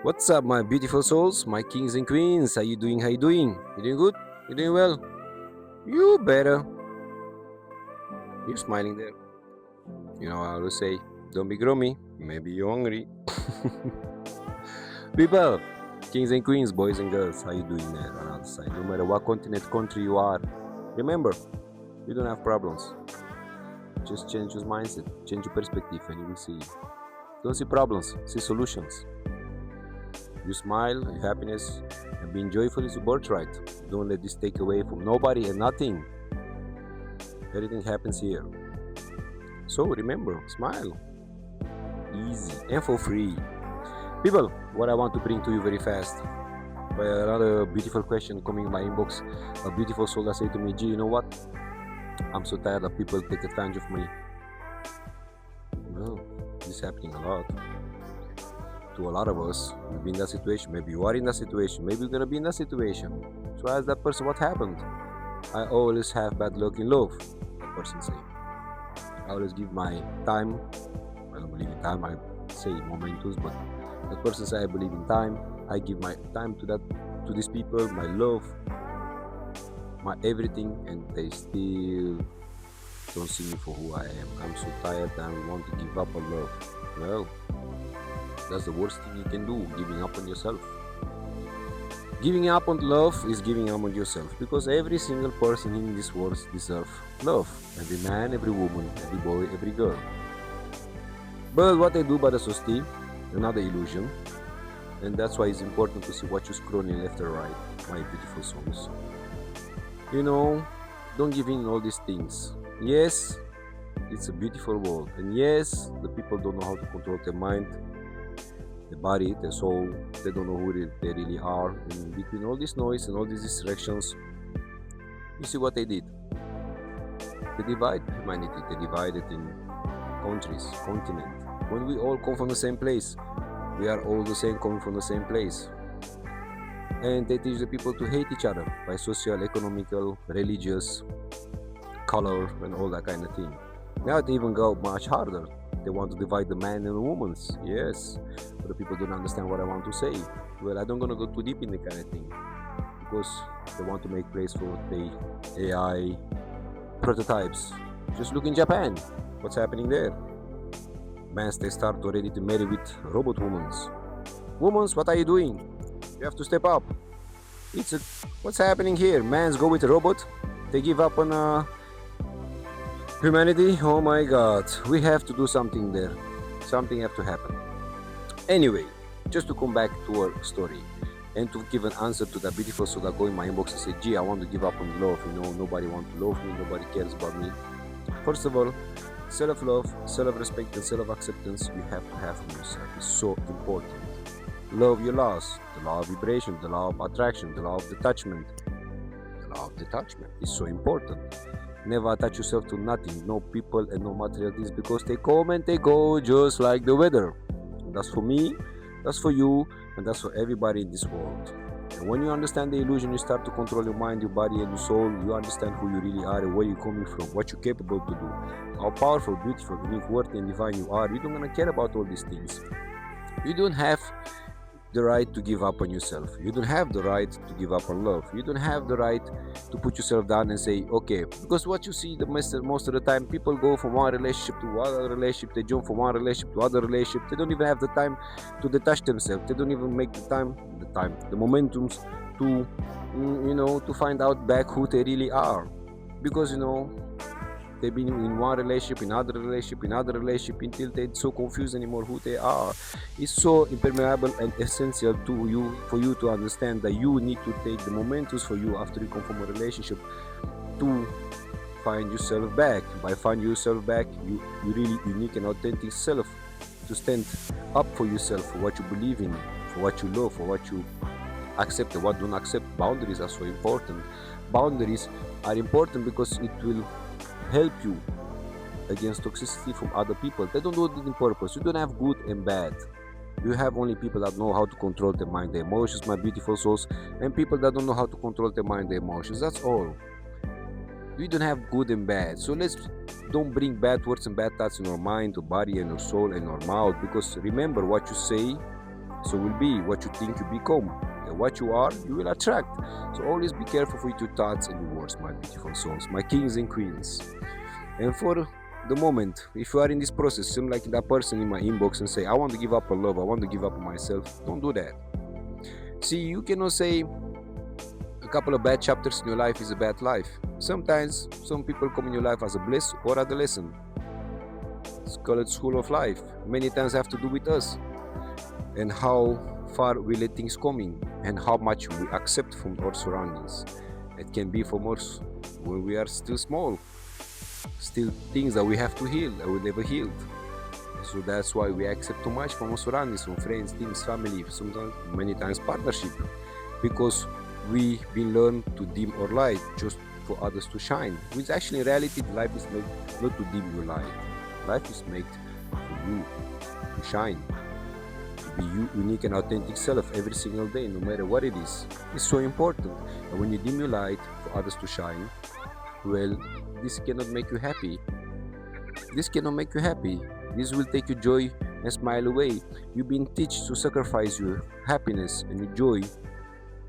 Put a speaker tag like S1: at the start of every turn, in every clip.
S1: What's up, my beautiful souls, my kings and queens? How you doing? How you doing? You doing good? You doing well? You better. You're smiling there. You know, I always say, don't be grummy. Maybe you're hungry. People, kings and queens, boys and girls, how you doing there on the other side? No matter what continent, country you are, remember, you don't have problems. Just change your mindset, change your perspective, and you will see. Don't see problems, see solutions. You smile, your happiness, and being joyful is a birthright. Don't let this take away from nobody and nothing. Everything happens here. So remember, smile. Easy and for free. People, what I want to bring to you very fast. By another beautiful question coming in my inbox. A beautiful soul that said to me, G, you know what? I'm so tired of people take advantage of me. Well, this is happening a lot. To a lot of us, we've been in that situation. Maybe you are in that situation. Maybe you're gonna be in that situation. So ask that person what happened. I always have bad luck in love. That person say. I always give my time. I don't believe in time. I say momentos, but that person say I believe in time. I give my time to these people, my love, my everything, and they still don't see me for who I am. I'm so tired and want to give up on love. Well, that's the worst thing you can do, giving up on yourself. Giving up on love is giving up on yourself because every single person in this world deserves love. Every man, every woman, every boy, every girl. But what I do by the society, another illusion, and that's why it's important to see what you're scrolling left or right, my beautiful souls. You know, don't give in all these things. Yes, it's a beautiful world, and yes, the people don't know how to control their mind, their body, their soul. They don't know who they really are. In between all this noise and all these distractions, you see what they did. They divide humanity. They divide it in countries, continent. When we all come from the same place, we are all the same, coming from the same place. And they teach the people to hate each other by social, economical, religious, color, and all that kind of thing. Now they even go much harder. They want to divide the man and the women. Yes, but the people don't understand what I want to say. Well, I don't gonna go too deep in the kind of thing because they want to make place for the AI prototypes. Just look in Japan. What's happening there? Men they start already to marry with robot women. Women, what are you doing? You have to step up. What's happening here? Men's go with a robot. They give up on humanity. Oh my God, we have to do something there. Something have to happen. Anyway, just to come back to our story and to give an answer to that beautiful soul that go in my inbox and say, gee, I want to give up on love. You know, nobody want to love me. Nobody cares about me. First of all, self-love, self-respect, and self-acceptance you have to have for yourself. It's so important. Love your laws, the law of vibration, the law of attraction, the law of detachment. The law of detachment is so important. Never attach yourself to nothing, no people and no material things, because they come and they go just like the weather. And that's for me, that's for you, and that's for everybody in this world. And when you understand the illusion, you start to control your mind, your body, and your soul. You understand who you really are and where you're coming from, what you're capable to do, how powerful, beautiful, unique, worthy, and divine you are. You don't gonna care about all these things. You don't have the right to give up on yourself. You don't have the right to give up on love. You don't have the right to put yourself down and say, okay, because what you see most of the time, people go from one relationship to other relationship, they jump from one relationship to other relationship. They don't even have the time to detach themselves. They don't even make the momentums to, to find out back who they really are. Because, they've been in one relationship, in other relationship, in other relationship until they're so confused anymore who they are. It's so impermeable and essential to you for you to understand that you need to take the momentums for you after you come from a relationship to find yourself back. By finding yourself back, you really unique and authentic self to stand up for yourself, for what you believe in, for what you love, for what you accept and what don't accept. Boundaries are so important. Boundaries are important because it will help you against toxicity from other people. They don't do it on purpose. You don't have good and bad. You have only people that know how to control their mind, their emotions, my beautiful souls, and people that don't know how to control their mind, their emotions. That's all. We don't have good and bad. So let's don't bring bad words and bad thoughts in our mind, our body, and our soul, and our mouth. Because remember, what you say so will be. What you think, you become. And what you are, you will attract. So always be careful with your thoughts and your words, my beautiful souls, my kings and queens. And for the moment, if you are in this process, seem like that person in my inbox and say, I want to give up on love, I want to give up on myself, don't do that. See, you cannot say a couple of bad chapters in your life is a bad life. Sometimes some people come in your life as a bliss or as a lesson. It's called school of life. Many times have to do with us and how far we let things coming and how much we accept from our surroundings. It can be from us when we are still small, still things that we have to heal that we never healed. So that's why we accept too much from our surroundings, from friends, teams, family, sometimes many times partnership, because we been learned to dim our light just for others to shine. Which actually in reality life is made not to dim your light. Life is made for you to shine, to be you unique and authentic self every single day, no matter what it is. It's so important. And when you dim your light for others to shine, well, this cannot make you happy. This cannot make you happy. This will take your joy and smile away. You've been taught to sacrifice your happiness and your joy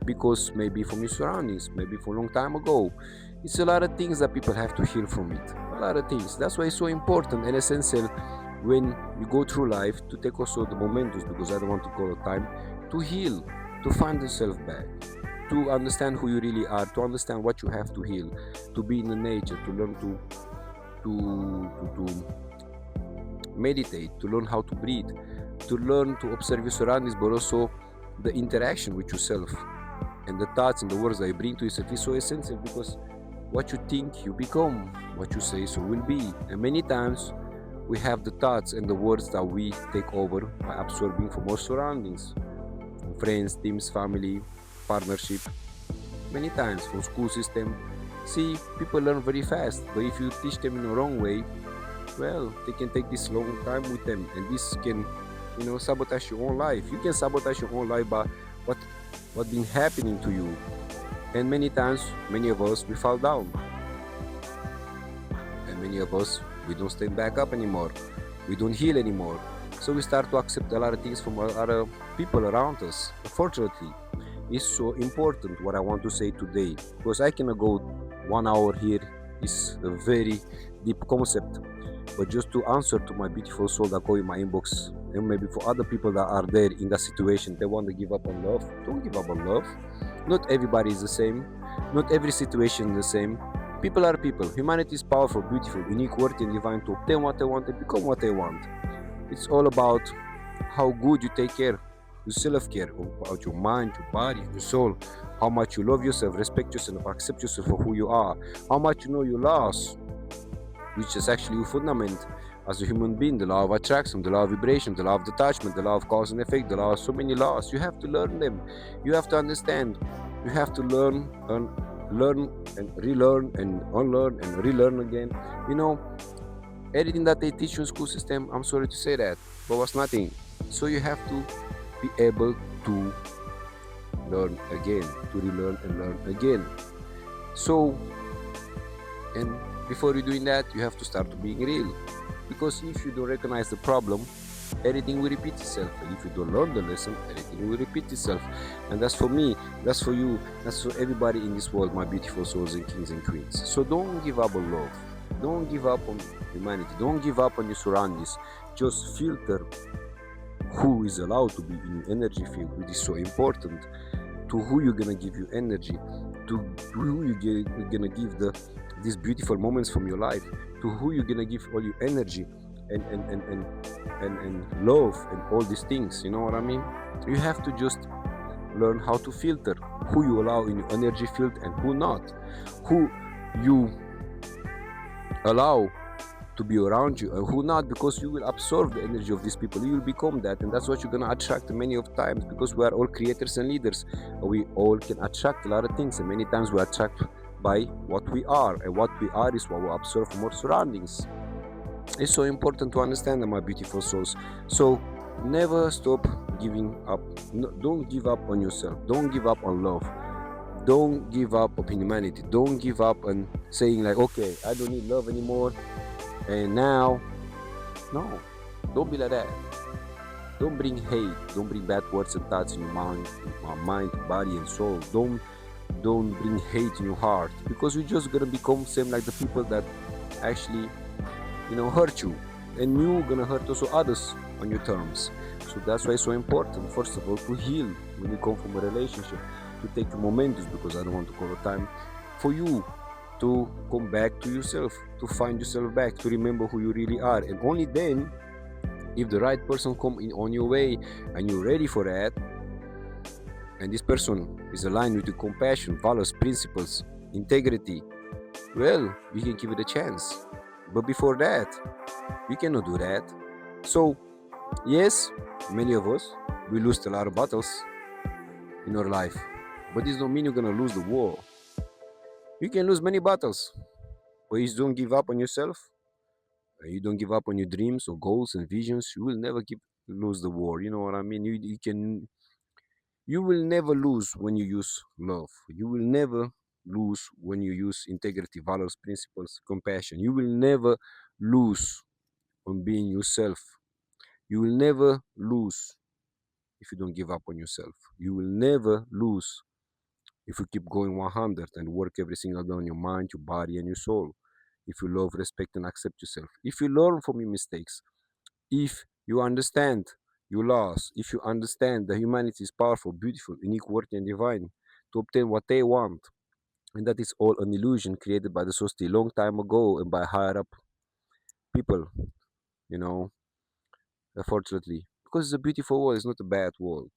S1: because maybe from your surroundings, maybe from a long time ago. It's a lot of things that people have to heal from it. A lot of things. That's why it's so important and essential when you go through life to take also the momentous, because I don't want to call it time, to heal, to find yourself back, to understand who you really are, to understand what you have to heal, to be in the nature, to learn to meditate, to learn how to breathe, to learn to observe your surroundings, but also the interaction with yourself and the thoughts and the words that you bring to yourself is so essential, because what you think you become, what you say so will be. And many times we have the thoughts and the words that we take over by absorbing from our surroundings, from friends, teams, family, partnership, many times from school system. See, people learn very fast, but if you teach them in the wrong way, well, they can take this long time with them, and this can, sabotage your own life. You can sabotage your own life by what been happening to you. And many times, many of us, we fall down, and many of us, we don't stand back up anymore. We don't heal anymore. So we start to accept a lot of things from other people around us. Unfortunately, it's so important what I want to say today, because I cannot go 1 hour here. It's a very deep concept. But just to answer to my beautiful soul that go in my inbox, and maybe for other people that are there in that situation, they want to give up on love. Don't give up on love. Not everybody is the same. Not every situation is the same. People are people. Humanity is powerful, beautiful, unique, worthy, and divine to obtain what they want and become what they want. It's all about how good you take care, your self-care, about your mind, your body, your soul, how much you love yourself, respect yourself, accept yourself for who you are, how much you know your laws, which is actually your fundament as a human being, the law of attraction, the law of vibration, the law of detachment, the law of cause and effect, the law of so many laws. You have to learn them. You have to understand. You have to learn and relearn and unlearn and relearn again. Everything that they teach you in school system, I'm sorry to say that, but was nothing. So you have to be able to learn again, to relearn and learn again. So, and before you're doing that, you have to start to being real. Because if you don't recognize the problem, everything will repeat itself. And if you don't learn the lesson, everything will repeat itself. And that's for me, that's for you, that's for everybody in this world, my beautiful souls and kings and queens. So don't give up on love. Don't give up on humanity. Don't give up on your surroundings. Just filter who is allowed to be in your energy field, which is so important. To who you're gonna give your energy, to who you're gonna give these beautiful moments from your life, to who you're gonna give all your energy and love and all these things. You know what I mean? You have to just learn how to filter who you allow in your energy field and who not, who you allow to be around you and who not, because you will absorb the energy of these people. You will become that, and that's what you're gonna attract many of times, because we are all creators and leaders. We all can attract a lot of things, and many times we attract by what we are, and what we are is what we absorb from our surroundings. It's so important to understand that, my beautiful souls. So never stop giving up. No, don't give up on yourself. Don't give up on love. Don't give up on humanity. Don't give up on saying like, okay, I don't need love anymore, and now, no, don't be like that. Don't bring hate. Don't bring bad words and thoughts in your mind, body, and soul. Don't bring hate in your heart, because you're just gonna become same like the people that actually hurt you, and you gonna hurt also others on your terms. So that's why it's so important, first of all, to heal when you come from a relationship, to take the momentous, because I don't want to call a time for you to come back to yourself, to find yourself back, to remember who you really are. And only then, if the right person come in on your way and you're ready for that, and this person is aligned with your compassion, values, principles, integrity, well, we can give it a chance. But before that, we cannot do that. So, yes, many of us, we lose a lot of battles in our life. But this don't mean you're gonna lose the war. You can lose many battles, but if you don't give up on yourself, you don't give up on your dreams or goals and visions, you will never lose the war. You know what I mean? You will never lose when you use love. You will never lose when you use integrity, values, principles, compassion. You will never lose on being yourself. You will never lose if you don't give up on yourself. You will never lose if you keep going 100 and work every single day on your mind, your body, and your soul. If you love, respect, and accept yourself. If you learn from your mistakes. If you understand your loss. If you understand that humanity is powerful, beautiful, unique, worthy, and divine to obtain what they want. And that is all an illusion created by the society long time ago and by higher up people, you know, unfortunately. Because it's a beautiful world, it's not a bad world.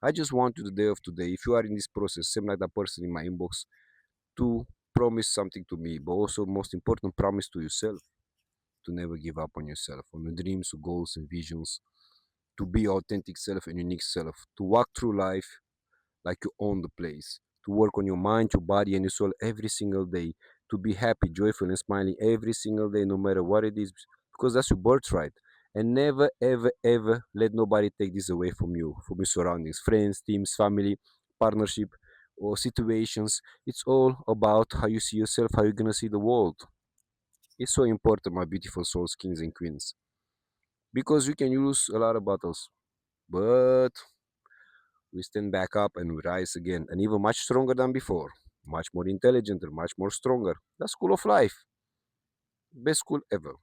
S1: I just want you the day of today, if you are in this process, same like that person in my inbox, to promise something to me, but also most important, promise to yourself to never give up on yourself, on your dreams, goals, and visions, to be your authentic self and unique self, to walk through life like you own the place, to work on your mind, your body, and your soul every single day, to be happy, joyful, and smiling every single day, no matter what it is, because that's your birthright. And never, ever, ever let nobody take this away from you, from your surroundings, friends, teams, family, partnership, or situations. It's all about how you see yourself, how you're gonna see the world. It's so important, my beautiful souls, kings and queens, because we can lose a lot of battles, but we stand back up and we rise again, and even much stronger than before, much more intelligent and much more stronger. The school of life, best school ever.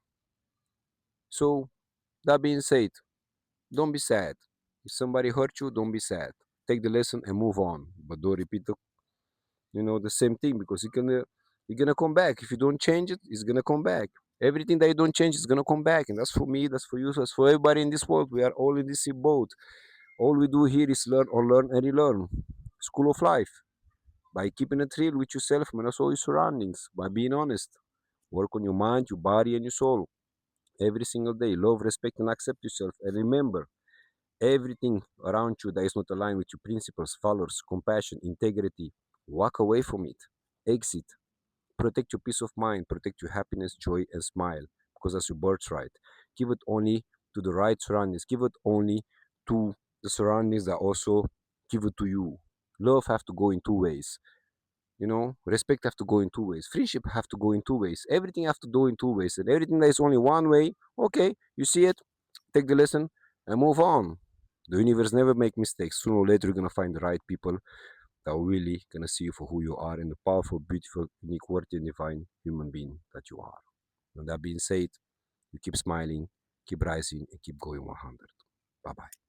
S1: So, that being said, don't be sad. If somebody hurt you, don't be sad. Take the lesson and move on, but don't repeat the same thing, because you're gonna come back. If you don't change it, it's gonna come back. Everything that you don't change is gonna come back, and that's for me, that's for you, that's for everybody in this world. We are all in this same boat. All we do here is learn or learn and relearn. School of life. By keeping it real with yourself and also your surroundings, by being honest. Work on your mind, your body, and your soul every single day. Love, respect, and accept yourself. And remember, everything around you that is not aligned with your principles, values, compassion, integrity, walk away from it. Exit. Protect your peace of mind, protect your happiness, joy, and smile, because that's your birthright. Give it only to the right surroundings. Give it only to the surroundings that also give it to you. Love have to go in two ways. Respect have to go in two ways. Friendship have to go in two ways. Everything have to go in two ways. And everything that is only one way, okay, you see it, take the lesson, and move on. The universe never make mistakes. Sooner or later, you're gonna find the right people that are really gonna see you for who you are and the powerful, beautiful, unique, worthy, and divine human being that you are. And that being said, you keep smiling, keep rising, and keep going 100. Bye bye.